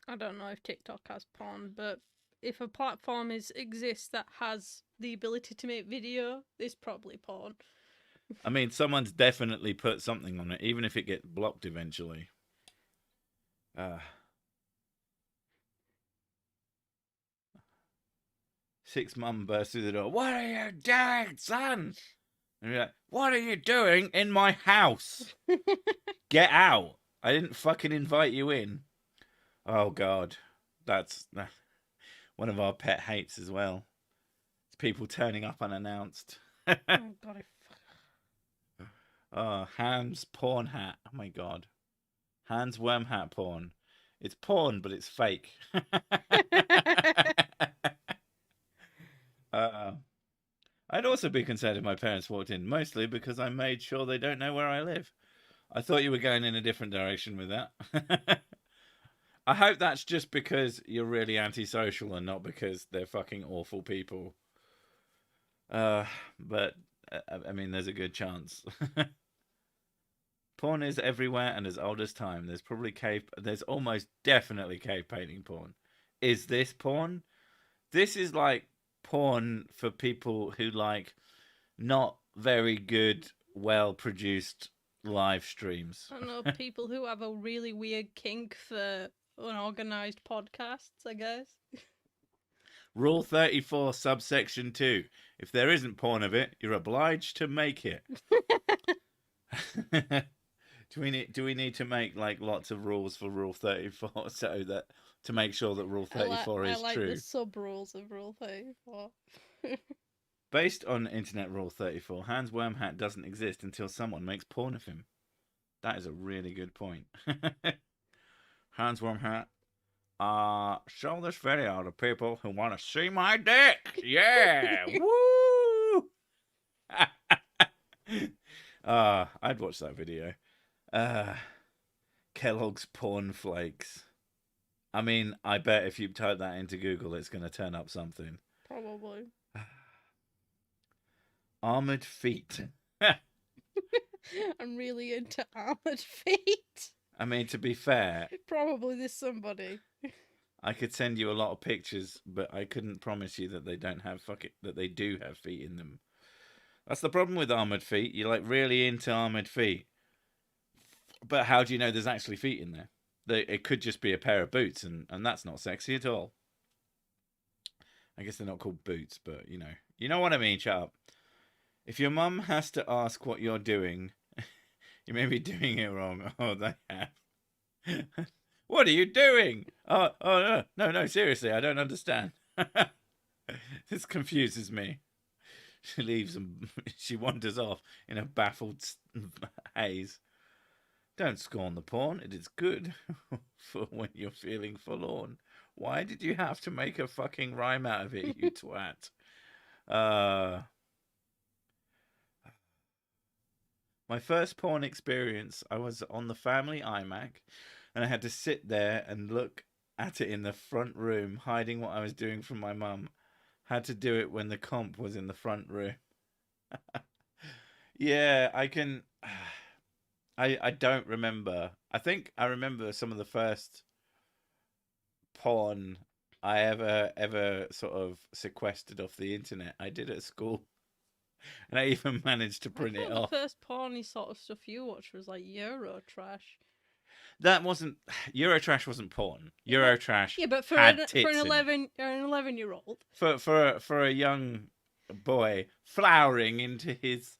I don't know if TikTok has porn, but if a platform exists that has the ability to make video, there's probably porn. I mean, someone's definitely put something on it, even if it gets blocked eventually. Six mum bursts through the door. "What are you doing, son?" And you're like, "What are you doing in my house? Get out. I didn't fucking invite you in." Oh, God. That's one of our pet hates as well. It's people turning up unannounced. Oh, God. Oh, Ham's porn hat. Oh, my God. Hans worm hat porn. It's porn, but it's fake. I'd also be concerned if my parents walked in, mostly because I made sure they don't know where I live. I thought you were going in a different direction with that. I hope that's just because you're really antisocial and not because they're fucking awful people. But I mean, there's a good chance. Porn is everywhere and as old as time. There's almost definitely cave painting porn. Is this porn? This is like porn for people who like not very good, well-produced live streams. I know people who have a really weird kink for unorganized podcasts, I guess. Rule 34, subsection 2. If there isn't porn of it, you're obliged to make it. Do we need to make like lots of rules for Rule 34 so that to make sure that Rule 34 is true? I like true? the sub rules of Rule 34. Based on Internet Rule 34, Hans Wormhat doesn't exist until someone makes porn of him. That is a really good point. Hans Wormhat, show this video to people who want to see my dick. Yeah, woo! I'd watch that video. Kellogg's porn flakes. I mean, I bet if you type that into Google, it's going to turn up something. Probably. Armored feet. I'm really into armored feet. I mean, to be fair, Probably there's somebody. I could send you a lot of pictures, but I couldn't promise you that they that they do have feet in them. That's the problem with armored feet. You're like really into armored feet, but how do you know there's actually feet in there? It could just be a pair of boots, and that's not sexy at all. I guess they're not called boots, but you know what I mean. Shut up. If your mum has to ask what you're doing, you may be doing it wrong. Oh, they have. What are you doing? Oh, no, seriously, I don't understand. This confuses me. She leaves and she wanders off in a baffled haze. Don't scorn the porn. It is good for when you're feeling forlorn. Why did you have to make a fucking rhyme out of it, you twat? My first porn experience, I was on the family iMac, and I had to sit there and look at it in the front room, hiding what I was doing from my mum. had to do it when the comp was in the front room. Yeah, I can. I don't remember. I think I remember some of the first porn I ever sort of sequestered off the internet. I did at school, and I even managed to print it off. The first porny sort of stuff you watched was like Euro trash. That wasn't Eurotrash. Wasn't porn. Eurotrash. Yeah, but for had an tits in it. 11-year-old. For a young boy flowering into his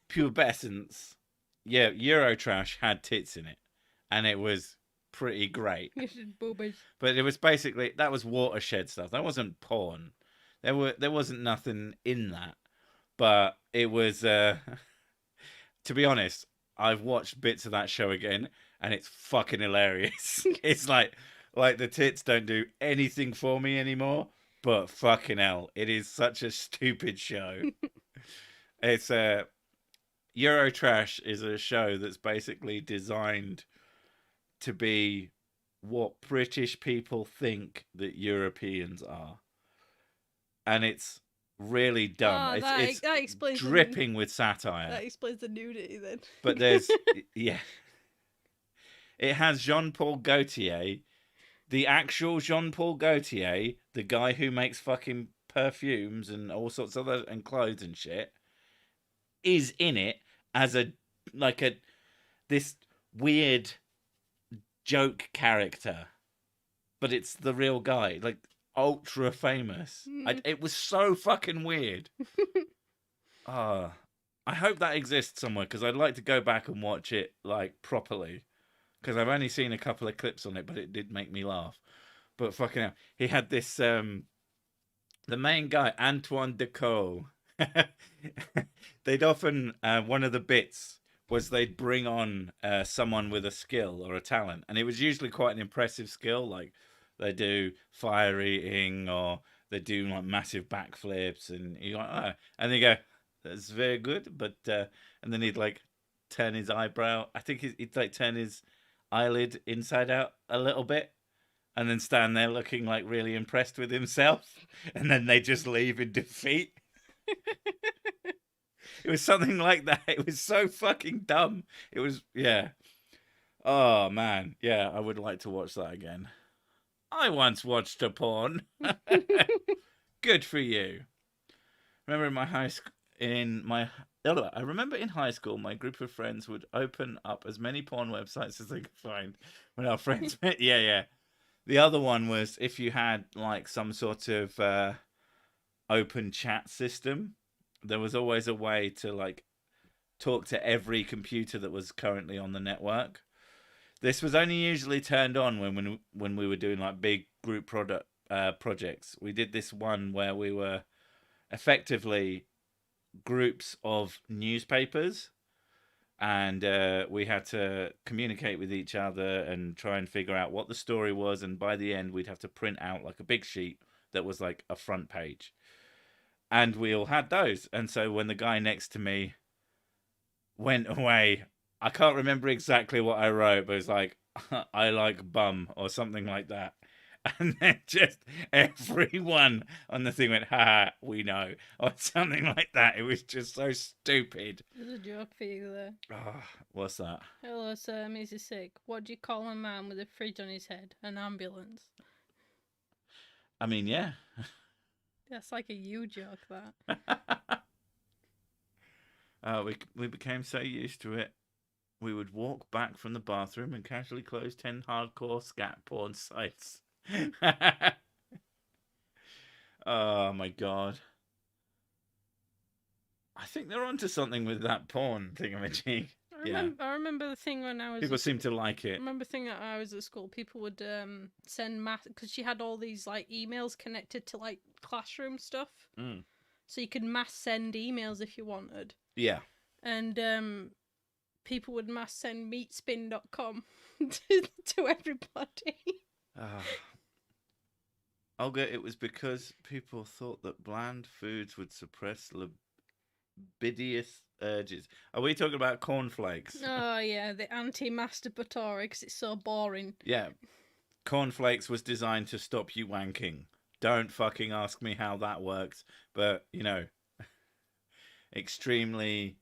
pubescence, yeah, Eurotrash had tits in it, and it was pretty great. Boobies. But it was basically that was watershed stuff. That wasn't porn. There wasn't nothing in that, but it was. To be honest, I've watched bits of that show again, and it's fucking hilarious. It's like the tits don't do anything for me anymore. But fucking hell, it is such a stupid show. It's Eurotrash is a show that's basically designed to be what British people think that Europeans are, and it's really dumb. It's that explains dripping with satire. That explains the nudity then. But there's yeah, it has Jean-Paul Gaultier, the actual Jean-Paul Gaultier, the guy who makes fucking perfumes and all sorts of other and clothes and shit, is in it as this weird joke character, but it's the real guy, like ultra famous. It was so fucking weird. I hope that exists somewhere, because I'd like to go back and watch it like properly, because I've only seen a couple of clips on it, but it did make me laugh. But fucking hell, he had this the main guy, Antoine Decaux. They'd often one of the bits was they'd bring on someone with a skill or a talent, and it was usually quite an impressive skill, like they do fire eating or they do like massive backflips, and you go, oh, and they go, that's very good, but and then he'd like turn his eyebrow. I think he'd like turn his eyelid inside out a little bit, and then stand there looking like really impressed with himself, and then they just leave in defeat. It was something like that. It was so fucking dumb. It was, yeah. Oh, man. Yeah, I would like to watch that again. I once watched a porn. Good for you. Remember in my high school, I remember in high school, my group of friends would open up as many porn websites as they could find when our friends met. Yeah. The other one was if you had like some sort of open chat system, there was always a way to like talk to every computer that was currently on the network. This was only usually turned on when we were doing like big group projects. We did this one where we were effectively groups of newspapers, and we had to communicate with each other and try and figure out what the story was, and by the end we'd have to print out like a big sheet that was like a front page. And we all had those. And so when the guy next to me went away, I can't remember exactly what I wrote, but it was like, I like bum or something like that. And then just everyone on the thing went, ha, we know, or something like that. It was just so stupid. There's a joke for you there. Oh, what's that? Hello, sir, Mrs. Sick. What do you call a man with a fridge on his head? An ambulance. I mean, yeah. That's like a you joke, that. We became so used to it. We would walk back from the bathroom and casually close 10 hardcore scat porn sites. Oh my god. I think they're onto something with that porn thingamajig. I remember the thing when I was... People seem to like it. I remember the thing that I was at school, people would send mass... Because she had all these like emails connected to like classroom stuff. So you could mass send emails if you wanted. Yeah. And people would mass send meatspin.com to everybody. Olga, it was because people thought that bland foods would suppress libidious urges. Are we talking about cornflakes? Oh, yeah, the anti-masturbatory, because it's so boring. Yeah. Cornflakes was designed to stop you wanking. Don't fucking ask me how that works. But, you know, extreme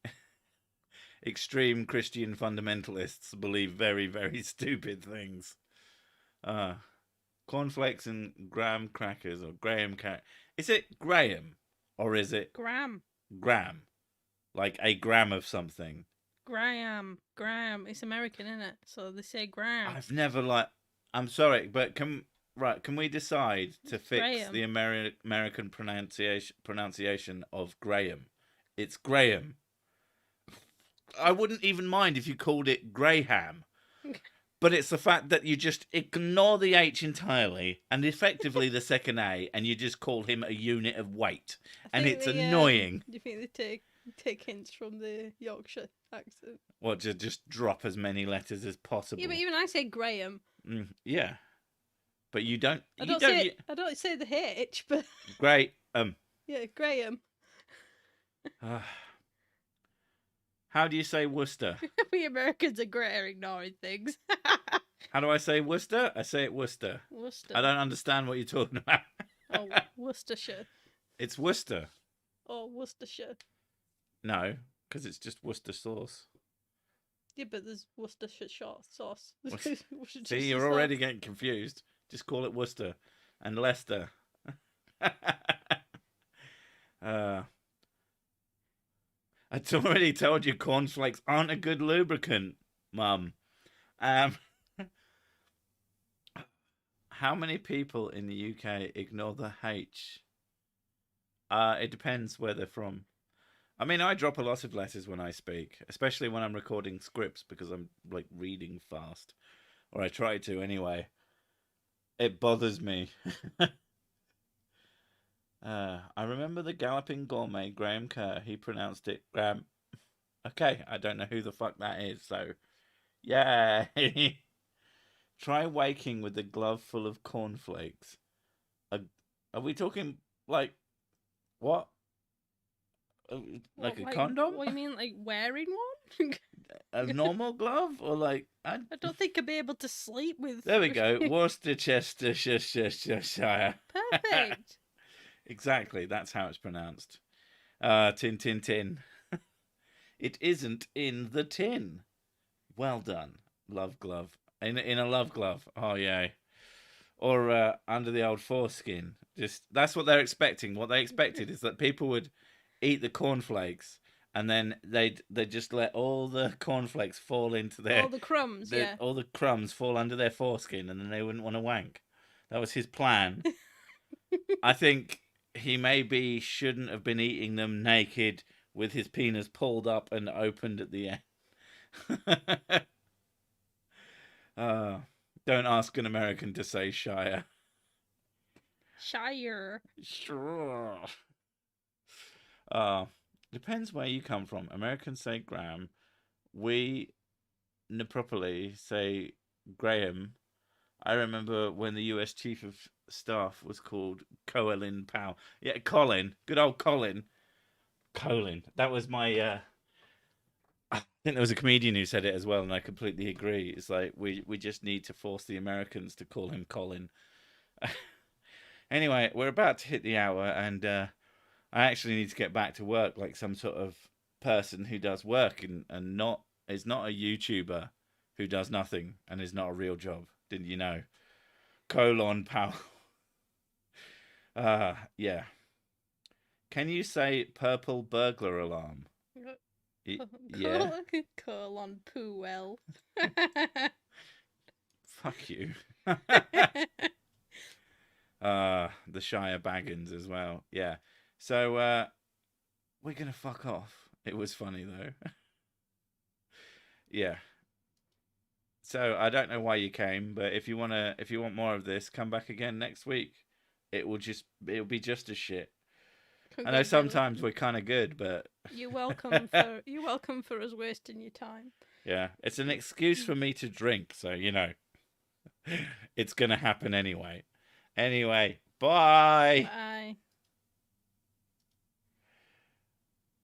Christian fundamentalists believe very, very stupid things. Cornflakes and graham crackers or graham crackers. Is it Graham or is it Graham? Graham? Like a gram of something. Graham. It's American, isn't it? So they say Graham. I've never I'm sorry, but can we decide to fix Graham. the American pronunciation of Graham? It's Graham. I wouldn't even mind if you called it Graham. But it's the fact that you just ignore the H entirely and effectively the second A, and you just call him a unit of weight. And it's annoying. Do you think they take hints from the Yorkshire accent? What, to just drop as many letters as possible? Yeah, but even I say Graham. Yeah. But you don't... I don't say the H, but... Graham. Yeah, Graham. How do you say Worcester? We Americans are great at ignoring things. How do I say Worcester? I say it Worcester. Worcester. I don't understand what you're talking about. Oh, Worcestershire. It's Worcester. Oh, Worcestershire. No, because it's just Worcester sauce. Yeah, but there's Worcestershire sauce. See, you're already getting confused. Just call it Worcester and Leicester. I already told you cornflakes aren't a good lubricant, Mum. How many people in the UK ignore the H? It depends where they're from. I mean, I drop a lot of letters when I speak, especially when I'm recording scripts because I'm like reading fast, or I try to anyway. It bothers me. I remember the Galloping Gourmet, Graham Kerr. He pronounced it Graham. Okay, I don't know who the fuck that is, so... Yeah. Try waking with a glove full of cornflakes. Are we talking, like... What? Like a condom? What do you mean, like wearing one? A normal glove? Or like... I don't think I'd be able to sleep with... There we go. Worcestershire. Perfect. Exactly, that's how it's pronounced. Tin, tin, tin. It isn't in the tin. Well done. Love glove. In a love glove. Oh, yay. Or under the old foreskin. That's what they're expecting. What they expected is that people would eat the cornflakes and then they'd just let all the cornflakes fall into their... All the crumbs, yeah. All the crumbs fall under their foreskin and then they wouldn't want to wank. That was his plan. I think... He maybe shouldn't have been eating them naked with his penis pulled up and opened at the end. Don't ask an American to say Shire. Shire. Sure. Depends where you come from. Americans say Graham. We properly say Graham. I remember when the US Chief of Staff was called Colin Powell. Yeah, Colin. Good old Colin. Colin. That was my... I think there was a comedian who said it as well, and I completely agree. It's like, we just need to force the Americans to call him Colin. Anyway, we're about to hit the hour, and I actually need to get back to work like some sort of person who does work and is not a YouTuber who does nothing and is not a real job. Didn't you know? Colon Powell. Yeah. Can you say purple burglar alarm? Yeah. Colon Powell. Fuck you. The Shire Baggins as well. Yeah. So we're gonna fuck off. It was funny though. Yeah. So I don't know why you came, but if you want more of this, come back again next week. It'll be just as shit. I know sometimes we're kind of good, but you're welcome for us wasting your time. Yeah, it's an excuse for me to drink, so you know, it's gonna happen anyway. Anyway, bye.